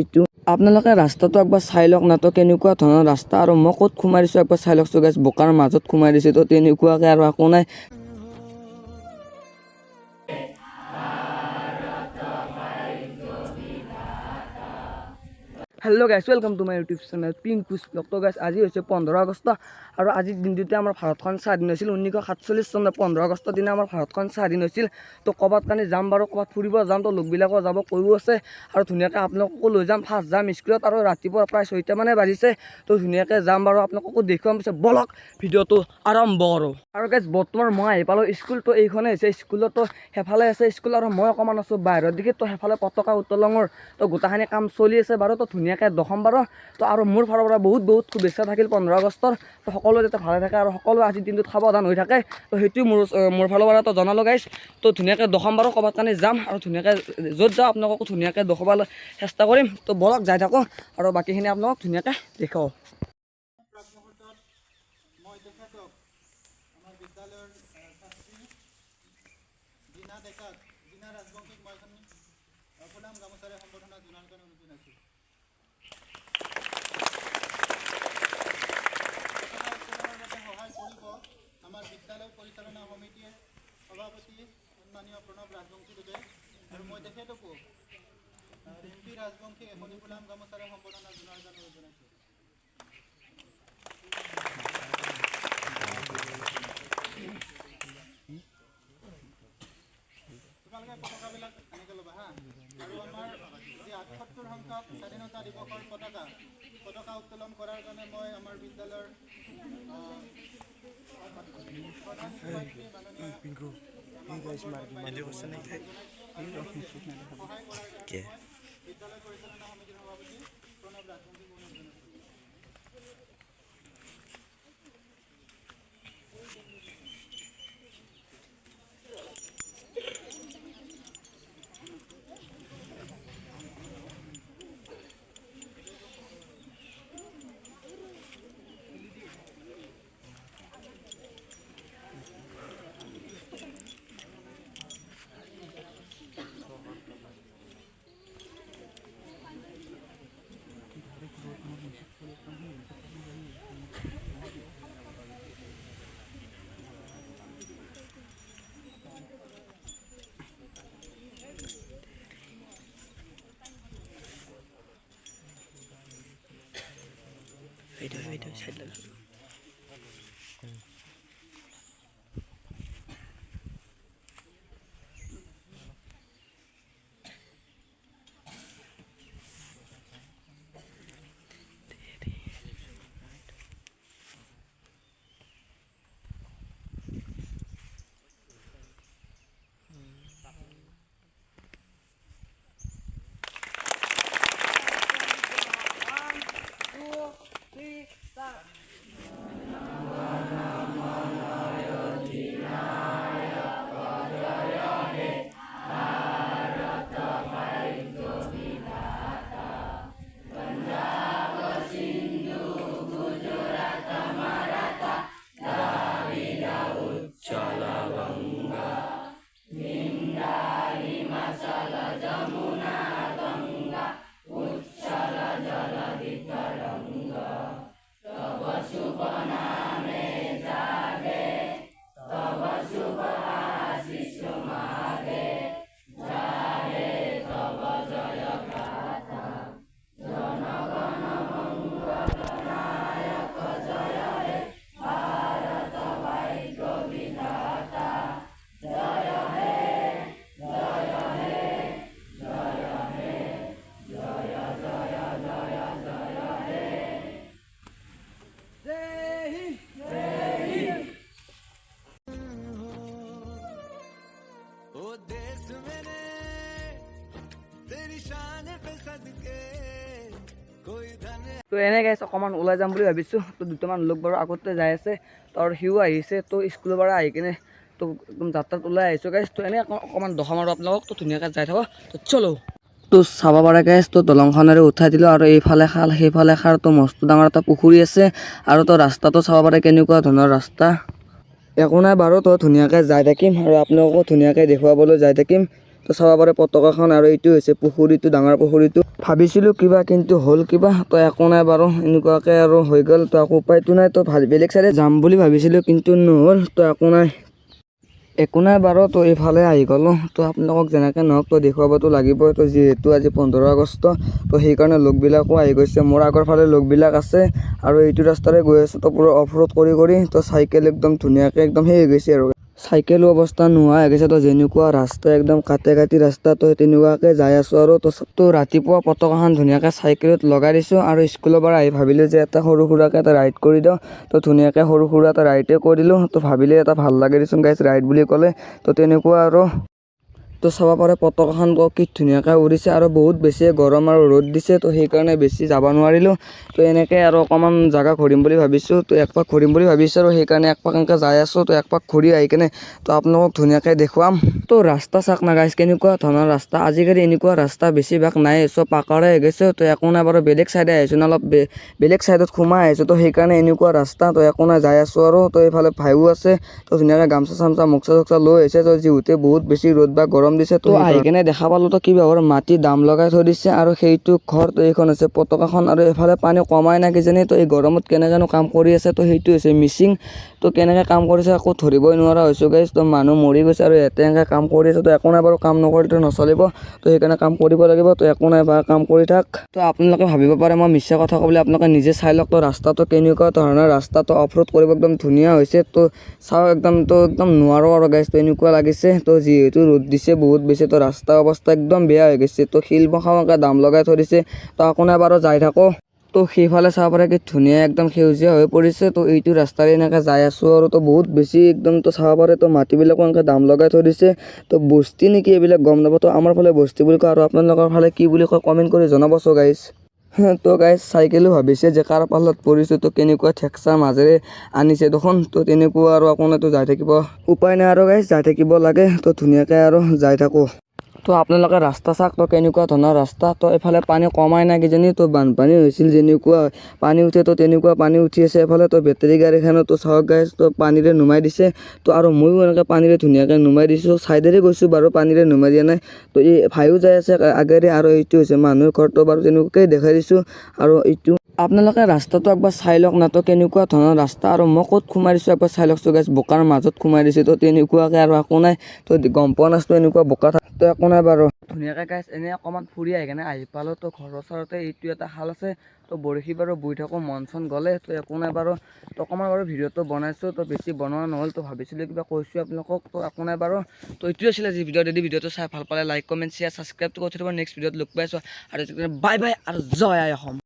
এইটো আপোনালোকে ৰাস্তাটো একবাৰ চাই লওক না তো কেনেকুৱা ধৰণৰ ৰাস্তা আৰু মই ক'ত সোমাই দিছোঁ একবাৰ চাই লওকচোন গাইছ বোকাৰ মাজত সোমাই দিছোঁ তো তেনেকুৱাকৈ আৰু একো নাই। Hello' guys welcome to my YouTube channel Pinku's blog. তো গাইছ আজি হৈছে 15 আগষ্ট আৰু আজিৰ দিনটোতে আমাৰ ভাৰতখন স্বাধীন হৈছিল 1947 চনত 15 আগষ্টৰ দিনা আমাৰ ভাৰতখন স্বাধীন হৈছিল। তো ক'ৰবাত কানি যাম বাৰু, ক'ৰবাত ফুৰিব যাম, তো লগবিলাকো যাব কৈও আছে আৰু ধুনীয়াকৈ আপোনালোককো লৈ যাম। ফাৰ্ষ্ট যাম স্কুলত আৰু ৰাতিপুৱা প্ৰায় 6টা মানে বাজিছে। তো ধুনীয়াকৈ যাম বাৰু, আপোনালোককো দেখুৱাম। পিছে বলক ভিডিঅ'টো আৰম্ভ কৰোঁ। আৰু গাইছ বৰ্তমান মই আহি পালোঁ স্কুল। তো এইখনে হৈছে স্কুলতো সেইফালে আছে স্কুল আৰু মই অকণমান আছোঁ বাহিৰৰ দিশে। তো সেইফালে পতাকা উত্তোলনৰ তো গোটেইখিনি কাম চলি আছে বাৰু। তো ধুনীয়াকৈ দখম বাৰু। তো আৰু মোৰ ফালৰ পৰা বহুত শুভেচ্ছা থাকিল 15 আগষ্টৰ। তো সকলোৱে যাতে ভালে থাকে আৰু সকলোৱে আজিৰ দিনটোত সাৱধান হৈ থাকে। তো সেইটোৱে মোৰ ফালৰ পৰা তো জনালোঁ গাইছ। তো ধুনীয়াকৈ দখম বাৰু, ক'ৰবাত কানি যাম আৰু ধুনীয়াকৈ য'ত যাওঁ আপোনালোককো ধুনীয়াকৈ দেখুৱাবলৈ চেষ্টা কৰিম। তো বলক যাই থাকোঁ আৰু বাকীখিনি আপোনালোকক ধুনীয়াকৈ দেখুৱাওঁ। মই তেখেতক আমাৰ বিদ্যালয়ৰ ছাত্ৰী জিনা ডেকাক, জিনা ৰাজবংশীক মই এখন ফুলাম গামোচাৰে সম্বৰ্ধনা জনোৱাৰ কাৰণে অনুৰোধ জনাইছোঁ। সহায় কৰিব আমাৰ বিদ্যালয় পৰিচালনা সমিতিৰ সভাপতি সন্মানীয় প্ৰণৱ ৰাজবংশীদেৱে আৰু মই তেখেতকো ৰিম্পী ৰাজবংশীক এখনি ফুলাম গামোচাৰে সম্বৰ্ধনা জনোৱাৰ কাৰণে অনুৰোধ জনাইছোঁ। তোমালোকে পতাকাবিলাক এনেকৈ ল'বা হা। আৰু আমাৰ যি ৭৮ সংখ্যক স্বাধীনতা দিৱসৰ পতাকা উত্তোলন কৰাৰ কাৰণে মই আমাৰ বিদ্যালয়ৰ প্ৰধান শিক্ষয়িত্ৰী মাননীয় সহায় কৰাৰ কাৰণে মই বিদ্যালয় পৰিচালনা সমিতিৰ সভাপতি প্ৰণৱ ৰাজবংশীক অনুৰোধ জনাইছোঁ। তো এনে গাইছ অকণমান ওলাই যাম বুলি ভাবিছোঁ। তো দুটামান লোক বাৰু আগতে যাই আছে, তো আৰু সিও আহিছে। তো স্কুলৰ পৰা আহি কিনে তো একদম যাত্ৰাত ওলাই আহিছোঁ গাইছ। তো এনেই অকণমান দখম আৰু আপোনালোকক তো ধুনীয়াকৈ যাই থাকোঁ। তো চলো। তো চাব পাৰে গাইছ, তো দলংখনেৰে উঠাই দিলোঁ আৰু এইফালে খাল সেইফালে খাল। তো মস্ত ডাঙৰ এটা পুখুৰী আছে আৰু তো ৰাস্তাটো চাব পাৰে কেনেকুৱা ধৰণৰ ৰাস্তা। একো নাই বাৰু, তো ধুনীয়াকৈ যাই থাকিম আৰু আপোনালোককো ধুনীয়াকৈ দেখুৱাবলৈ যাই থাকিম। তো চাব পাৰে পতাকাখন। আৰু এইটো হৈছে পুখুৰীটো, ডাঙৰ পুখুৰীটো। ভাবিছিলোঁ কিবা কিন্তু হ'ল কিবা, তো একো নাই বাৰু, এনেকুৱাকৈ আৰু হৈ গ'ল। তো আকৌ উপায়টো নাই, তো বেলেগ চাইডে যাম বুলি ভাবিছিলোঁ কিন্তু নহ'ল। তো একো নাই বাৰু, তো এইফালে আহি গ'লোঁ। তো আপোনালোকক যেনেকৈ নহওক তো দেখুৱাবতো লাগিবই। তো যিহেতু আজি 15 আগষ্ট, তো সেইকাৰণে লগবিলাকো আহি গৈছে। মোৰ আগৰ ফালে লগবিলাক আছে আৰু এইটো ৰাস্তাৰে গৈ আছোঁ। তো পুৰা অফ ৰোড কৰি তো চাইকেল একদম ধুনীয়াকৈ একদম সেই হৈ গৈছে আৰু চাইকেলো অৱস্থা নোহোৱা হৈ গৈছে। তো যেনেকুৱা ৰাস্তা একদম কাটি ৰাস্তা, তো তেনেকুৱাকৈ যাই আছোঁ আৰু তো ৰাতিপুৱা পতাকাখন ধুনীয়াকৈ চাইকেলত লগাই দিছোঁ। আৰু স্কুলৰ পৰা আহি ভাবিলোঁ যে এটা সৰু সুৰাকৈ এটা ৰাইড কৰি দিওঁ। তো ধুনীয়াকৈ সৰু সুৰা এটা ৰাইডে কৰিলোঁ। তো ভাবিলে এটা ভাল লাগে দেচোন গাইছ ৰাইড বুলি ক'লে। তো তেনেকুৱা আৰু তো চাব পাৰে পতাকাখন কি ধুনীয়াকৈ উৰিছে। আৰু বহুত বেছি গৰম আৰু ৰ'দ দিছে, তো সেইকাৰণে বেছি যাব নোৱাৰিলোঁ। তো এনেকৈ আৰু অকণমান জেগা ঘূৰিম বুলি ভাবিছোঁ। তো এক পাক ঘূৰিম বুলি ভাবিছোঁ আৰু সেইকাৰণে এক পাক এনেকৈ যাই আছোঁ। তো এক পাক ঘূৰি আহি কেনে তো আপোনালোকক ধুনীয়াকৈ দেখুৱাম। তো ৰাস্তা চাওক না গাইছ, কেনেকুৱা ধৰণৰ ৰাস্তা। আজিকালি এনেকুৱা ৰাস্তা বেছিভাগ নাই, চব পাকাৰে হৈ গৈছে। তো একো নাই বাৰু, বেলেগ চাইডে আহিছোঁ না, অলপ বেলেগ চাইডত সোমাই আহিছোঁ। তো সেইকাৰণে এনেকুৱা ৰাস্তা। তো একো নাই, যাই আছোঁ আৰু। তো এইফালে ভাইও আছে, তো ধুনীয়াকৈ গামচা চামচা মোকচা চোকচা লৈ আহিছে। তো যিহেতু বহুত বেছি ৰ'দ বা গৰম দিছে, তো আহি কেনে দেখা পালোঁ তো কিবা ঘৰ মাটি দাম লগাই থৈ দিছে। আৰু সেইটো ঘৰ, তো এইখন হৈছে পতাকাখন। আৰু এইফালে পানী কমাই নাই কিজানি। তো এই গৰমত কেনেকৈনো কাম কৰি আছে। তো সেইটো হৈছে মিচিং। তো কেনেকৈ কাম কৰিছে একো ধৰিবই নোৱাৰা হৈছোঁ গাইছ। তো মানুহ মৰি গৈছে আৰু ইয়াতে এনেকৈ কাম কৰি আছে। তো একো নাই বাৰু, কাম নকৰিতো নচলিব। তো সেইকাৰণে কাম কৰিব লাগিব। তো একো নাই বা, কাম কৰি থাক। তো আপোনালোকে ভাবিব পাৰে মই মিছা কথা ক'বলৈ, আপোনালোকে নিজে চাই লওক। তো ৰাস্তাটো কেনেকুৱা ধৰণৰ ৰাস্তা। তো অফ ৰোড কৰিব একদম ধুনীয়া হৈছে। তো চাওঁ একদম নোৱাৰোঁ আৰু গাইছ। তো এনেকুৱা লাগিছে। তো যিহেতু ৰ'দ দিছে বহুত বেছি, তো ৰাস্তা অৱস্থা একদম বেয়া হৈ গৈছে। তো শিল বখাওকৈ দাম লগাই থৈ দিছে। তো একো নাই বাৰু, যাই থাকোঁ। তো সেইফালে চাব পাৰে কি ধুনীয়া একদম সেউজীয়া হৈ পৰিছে। তো এইটো ৰাস্তাৰে এনেকৈ যাই আছোঁ আৰু। তো বহুত বেছি একদম, তো চাব পাৰে তো মাটিবিলাকো এনেকৈ দাম লগাই থৈ দিছে। তো বস্তি নেকি এইবিলাক গম নাপাওঁ। তো আমাৰ ফালে বস্তি বুলি কয়, আৰু আপোনালোকৰ ফালে কি বুলি কয় কমেণ্ট কৰি জনাবচোন গাইছ। তো গাইছ চাইকেলো ভাবিছে যে কাৰ পালত পৰিছোঁ। তো কেনেকুৱা ঠেকচা মাজেৰে আনিছে দেখোন। তো তেনেকুৱা আৰু আপোনালোকে যাই থাকিব, উপায় নাই আৰু গাইছ, যাই থাকিব লাগে। তো ধুনীয়াকৈ আৰু যাই থাকোঁ। তো আপোনালোকে ৰাস্তা চাওক, তো কেনেকুৱা ধৰণৰ ৰাস্তা। তো এইফালে পানী কমাই নাই কিজানি। তো বানপানী হৈছিল যেনেকুৱা পানী উঠে, তো তেনেকুৱা পানী উঠি আছে এইফালে। তো বেটেৰী গাড়ীখনতো চাওক গাইছ, তো পানীৰে নুমাই দিছে। তো আৰু ময়ো এনেকৈ পানীৰে ধুনীয়াকৈ নুমাই দিছোঁ। চাইডেৰে গৈছোঁ বাৰু, পানীৰে নুমাই দিয়া নাই। তো এই ভাইও যাই আছে আগেৰে। আৰু এইটো হৈছে মানুহৰ ঘৰটো বাৰু, তেনেকুৱাকৈ দেখাই দিছোঁ। আৰু এইটো আপোনালোকে ৰাস্তাটো একবাৰ চাই লওক না, তো কেনেকুৱা ধৰণৰ ৰাস্তা। আৰু মই ক'ত সোমাই দিছোঁ একবাৰ চাই লওকচোন গাইছ, বোকাৰ মাজত সোমাই দিছোঁ। তো তেনেকুৱাকৈ আৰু একো নাই। তো গম পোৱা নাছিলোঁ এনেকুৱা বোকা থাকে। তো একো নাই বাৰু, ধুনীয়াকৈ গাইছ এনেই অকণমান ফুৰি আহি কেনে আহি পালোঁ। তো ঘৰৰ ওচৰতে এইটো এটা খাল আছে। তো বৰশী বাৰু বৈ থাকোঁ, মন চন গ'লে। তো একো নাই বাৰু, তো অকণমান বাৰু ভিডিঅ'টো বনাইছোঁ। তো বেছি বনোৱা নহ'ল। তো ভাবিছিলোঁ কিবা কৈছোঁ আপোনালোকক। তো একো নাই বাৰু। তো এইটোৱে আছিলে যি ভিডিঅ'। যদি ভিডিঅ'টো চাই ভাল পালে লাইক কমেণ্ট শ্বেয়াৰ ছাবস্ক্ৰাইবটো কৰি থৈ দিব। নেক্সট ভিডিঅ'ত লগ পাই আছোঁ। আৰু বাই বাই আৰু জয় আই অসম।